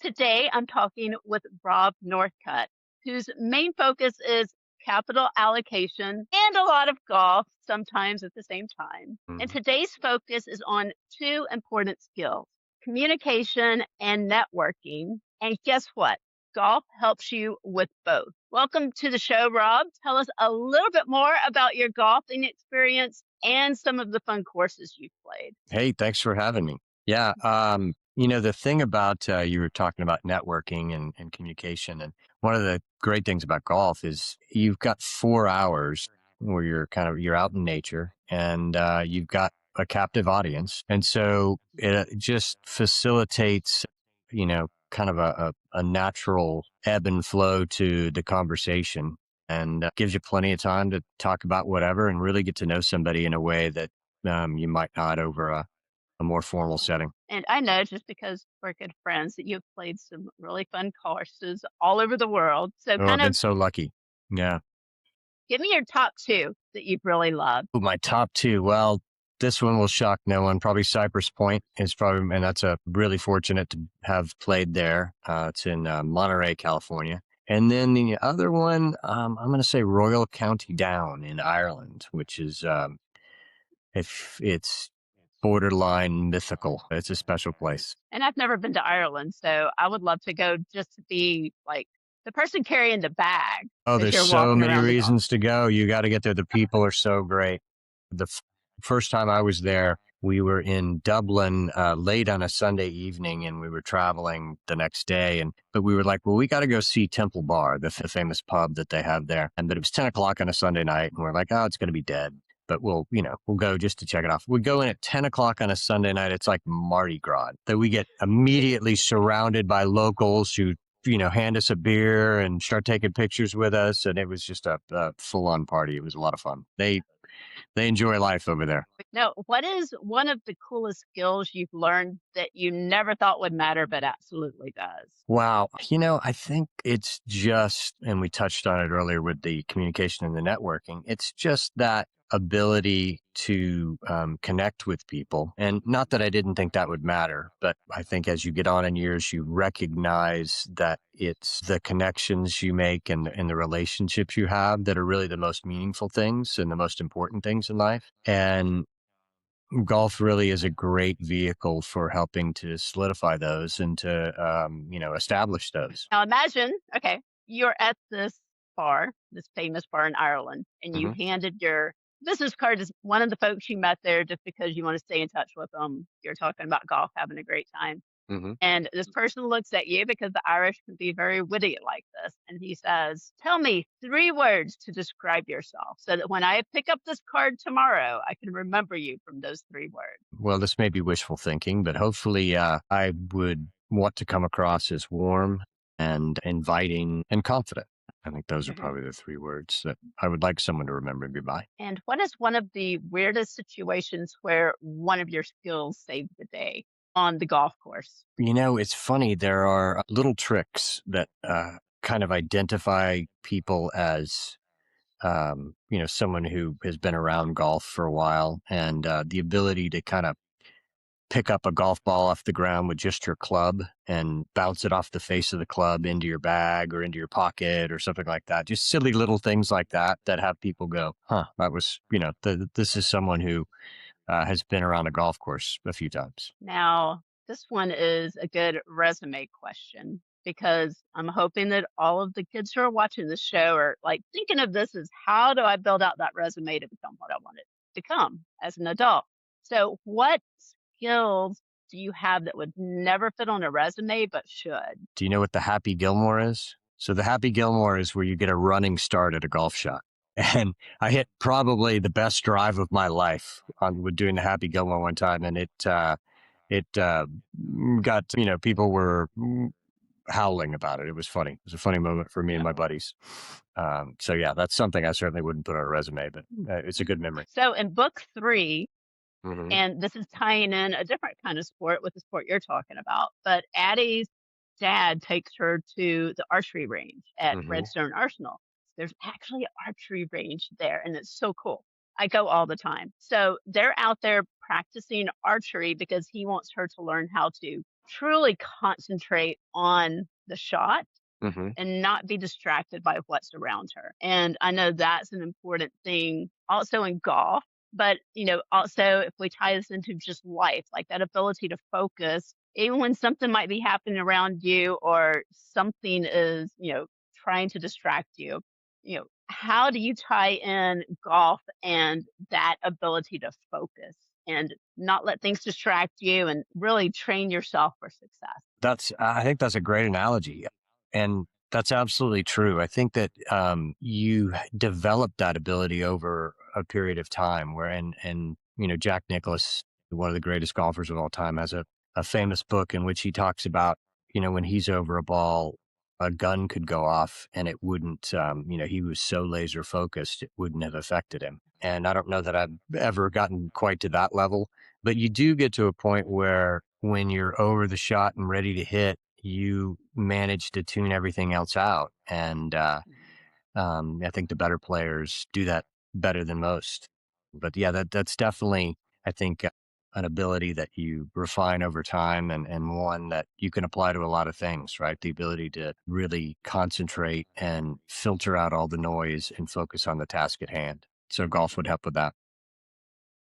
Today, I'm talking with Rob Northcutt, whose main focus is capital allocation and a lot of golf, sometimes at the same time. And Mhm. today's focus is on two important skills: communication and networking. And guess what? Golf helps you with both. Welcome to the show, Rob. Tell us a little bit more about your golfing experience and some of the fun courses you've played. Hey, thanks for having me. Yeah, the thing about you were talking about networking and communication, and one of the great things about golf is you've got 4 hours where you're out in nature, and you've got a captive audience, and so it just facilitates, kind of a natural ebb and flow to the conversation, and gives you plenty of time to talk about whatever and really get to know somebody in a way that you might not over a more formal setting. And I know just because we're good friends that you've played some really fun courses all over the world. So Oh, I've kind been of so lucky. Yeah. give me your top two that you've really loved. Ooh, my top two. Well, this one will shock no one. Probably Cypress Point is probably, and that's a really fortunate to have played there. It's in Monterey, California. And then the other one, I'm going to say Royal County Down in Ireland, which is, if it's borderline mythical. It's a special place. And I've never been to Ireland, so I would love to go just to be like the person carrying the bag Oh, as there's you're so walking many around the golf. reasons to go. You got to get there. The people are so great. The first time I was there, we were in Dublin late on a Sunday evening, and we were traveling the next day. But we were like, well, we got to go see Temple Bar, the famous pub that they have there. And but it was 10 o'clock on a Sunday night, and we're like, oh, it's going to be dead. But we'll go just to check it off. We go in at 10 o'clock on a Sunday night. It's like Mardi Gras. That we get immediately surrounded by locals who hand us a beer and start taking pictures with us. And it was just a full on party. It was a lot of fun. They enjoy life over there. Now, what is one of the coolest skills you've learned that you never thought would matter, but absolutely does? Wow. I think it's just, and we touched on it earlier with the communication and the networking, it's just that ability to connect with people. And not that I didn't think that would matter, but I think as you get on in years, you recognize that it's the connections you make and the relationships you have that are really the most meaningful things and the most important things in life. And golf really is a great vehicle for helping to solidify those and to establish those. Now imagine, okay, you're at this bar, this famous bar in Ireland, and you Hmm. handed your business card to one of the folks you met there just because you want to stay in touch with them. You're talking about golf, having a great time. Hmm. And this person looks at you because the Irish can be very witty like this. And he says, tell me three words to describe yourself so that when I pick up this card tomorrow, I can remember you from those three words. Well, this may be wishful thinking, but hopefully, I would want to come across as warm and inviting and confident. I think those are Mhm. probably the three words that I would like someone to remember me by. And what is one of the weirdest situations where one of your skills saved the day on the golf course? It's funny. There are little tricks that kind of identify people as someone who has been around golf for a while, and the ability to kind of pick up a golf ball off the ground with just your club and bounce it off the face of the club into your bag or into your pocket or something like that. Just silly little things like that that have people go, huh, that was, this is someone who has been around a golf course a few times. Now, this one is a good resume question because I'm hoping that all of the kids who are watching the show are like thinking of this as how do I build out that resume to become what I want it to become as an adult? So, what skills do you have that would never fit on a resume but should? Do you know what the Happy Gilmore is? So the Happy Gilmore is where you get a running start at a golf shot. And I hit probably the best drive of my life on with doing the Happy Gilmore one time, and it got people were howling about it. It was funny. It was a funny moment for me and my buddies. So yeah, that's something I certainly wouldn't put on a resume, but it's a good memory. So, in book three, Hmm. and this is tying in a different kind of sport with the sport you're talking about. But Addie's dad takes her to the archery range at Hmm. Redstone Arsenal. There's actually an archery range there, and it's so cool. I go all the time. So they're out there practicing archery because he wants her to learn how to truly concentrate on the shot Hmm. and not be distracted by what's around her. And I know that's an important thing also in golf, but also if we tie this into just life, like that ability to focus, even when something might be happening around you or something is, trying to distract you, how do you tie in golf and that ability to focus and not let things distract you and really train yourself for success? I think that's a great analogy. And that's absolutely true. I think that you develop that ability over a period of time Jack Nicklaus, one of the greatest golfers of all time, has a famous book in which he talks about, when he's over a ball, a gun could go off and it wouldn't, he was so laser focused, it wouldn't have affected him. And I don't know that I've ever gotten quite to that level, but you do get to a point where when you're over the shot and ready to hit, you manage to tune everything else out. And I think the better players do that better than most. But yeah, that's definitely, I think, an ability that you refine over time, and one that you can apply to a lot of things, right? The ability to really concentrate and filter out all the noise and focus on the task at hand. So golf would help with that.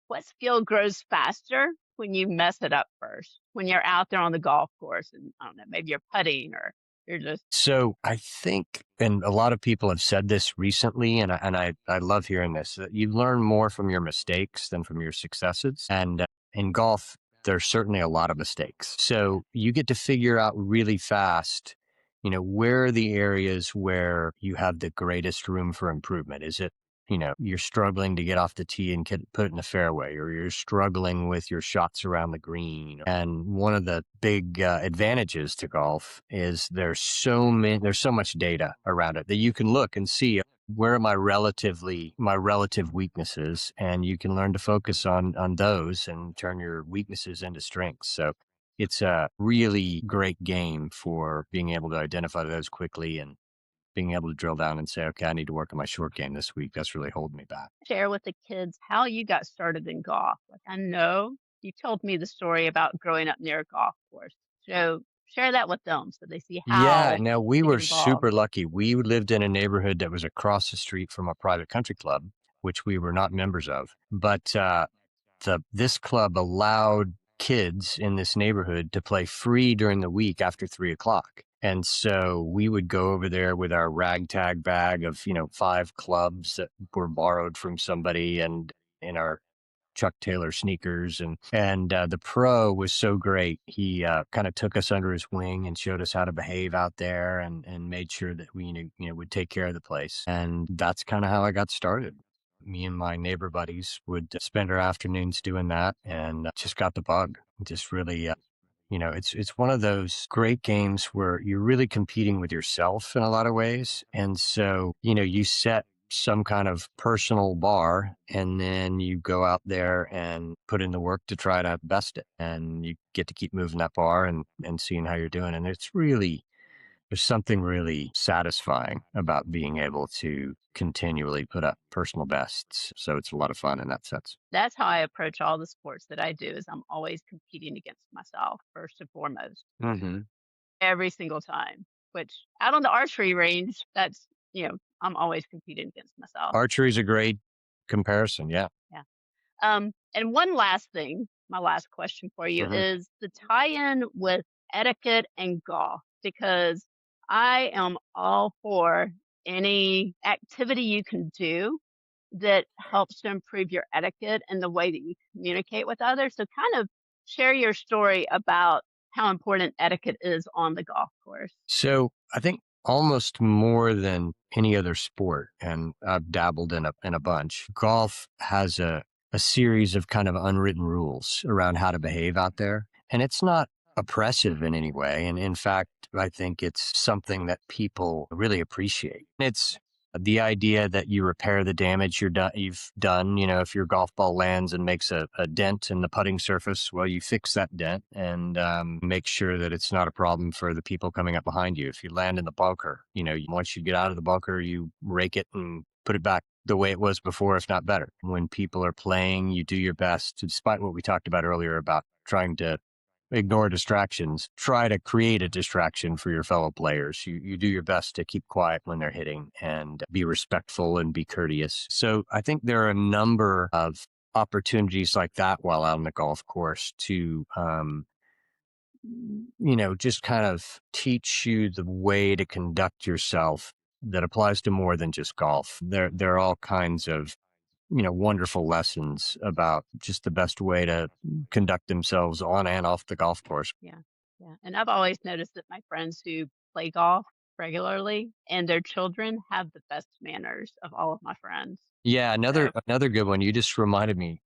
What skill grows faster when you mess it up first? When you're out there on the golf course and I don't know, maybe you're putting or you're just So I think, and a lot of people have said this recently, and I love hearing this, that you learn more from your mistakes than from your successes. And in golf, there's certainly a lot of mistakes. So you get to figure out really fast, where are the areas where you have the greatest room for improvement? Is it, you're struggling to get off the tee and put it in the fairway, or you're struggling with your shots around the green. And one of the big advantages to golf is there's so much data around it that you can look and see where are my relative weaknesses, and you can learn to focus on those and turn your weaknesses into strengths. So it's a really great game for being able to identify those quickly and being able to drill down and say, okay, I need to work on my short game this week. That's really holding me back. share with the kids how you got started in golf. Like I know you told me the story about growing up near a golf course. So share that with them so they see Yeah, how no, we to get were involved. super lucky. We lived in a neighborhood that was across the street from a private country club, which we were not members of. But this club allowed kids in this neighborhood to play free during the week after 3 o'clock. And so we would go over there with our ragtag bag of, 5 clubs that were borrowed from somebody, and in our Chuck Taylor sneakers, and the pro was so great. He kind of took us under his wing and showed us how to behave out there, and made sure that we would take care of the place. And that's kind of how I got started. Me and my neighbor buddies would spend our afternoons doing that, and just got the bug. Just really it's one of those great games where you're really competing with yourself in a lot of ways. And so, you set some kind of personal bar, and then you go out there and put in the work to try to best it. And you get to keep moving that bar and seeing how you're doing. And there's something really satisfying about being able to continually put up personal bests. So it's a lot of fun in that sense. That's how I approach all the sports that I do is I'm always competing against myself first and foremost Hmm. every single time. Which out on the archery range, that's I'm always competing against myself. Archery is a great comparison. Yeah. Yeah. And one last thing, my last question for you Hmm. is the tie-in with etiquette and golf, because I am all for any activity you can do that helps to improve your etiquette and the way that you communicate with others. So kind of share your story about how important etiquette is on the golf course. So I think almost more than any other sport, and I've dabbled in a bunch, golf has a series of kind of unwritten rules around how to behave out there. And it's not oppressive in any way. And in fact, I think it's something that people really appreciate. It's the idea that you repair the damage you've done. If your golf ball lands and makes a dent in the putting surface, well, you fix that dent and make sure that it's not a problem for the people coming up behind you. If you land in the bunker, once you get out of the bunker, you rake it and put it back the way it was before, if not better. When people are playing, you do your best, despite what we talked about earlier about trying to ignore distractions. Try to create a distraction for your fellow players. You do your best to keep quiet when they're hitting and be respectful and be courteous. So I think there are a number of opportunities like that while out on the golf course to, just kind of teach you the way to conduct yourself that applies to more than just golf. There are all kinds of wonderful lessons about just the best way to conduct themselves on and off the golf course. Yeah, yeah, and I've always noticed that my friends who play golf regularly and their children have the best manners of all of my friends. Yeah, So, another good one. You just reminded me.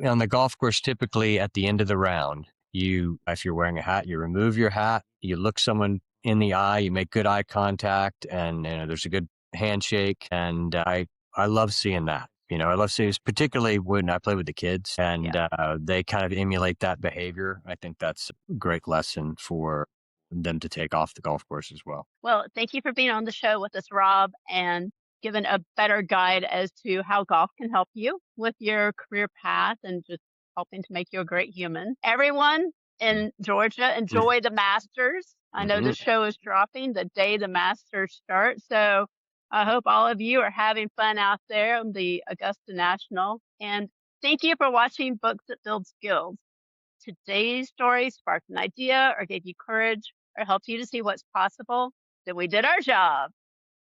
On the golf course, typically at the end of the round, if you're wearing a hat, you remove your hat, you look someone in the eye, you make good eye contact, and there's a good handshake. And I love seeing that. I love seeing, particularly when I play with the kids, and yeah. they kind of emulate that behavior. I think that's a great lesson for them to take off the golf course as well. Well, thank you for being on the show with us, Rob, and giving a better guide as to how golf can help you with your career path and just helping to make you a great human. Everyone in Georgia, enjoy the Masters. I know the Mhm. show is dropping the day the Masters start. So I hope all of you are having fun out there on the Augusta National. And thank you for watching Books That Build Skills. Today's story sparked an idea or gave you courage or helped you to see what's possible, then we did our job.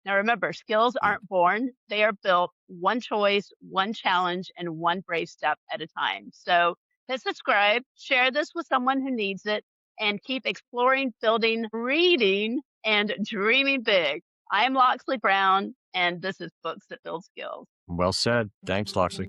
Now remember, skills aren't born, they are built one choice, one challenge, and one brave step at a time. So hit subscribe, share this with someone who needs it, and keep exploring, building, reading, and dreaming big. I'm Loxley Brown, and this is Books That Build Skills. Well said. Thanks, Loxley.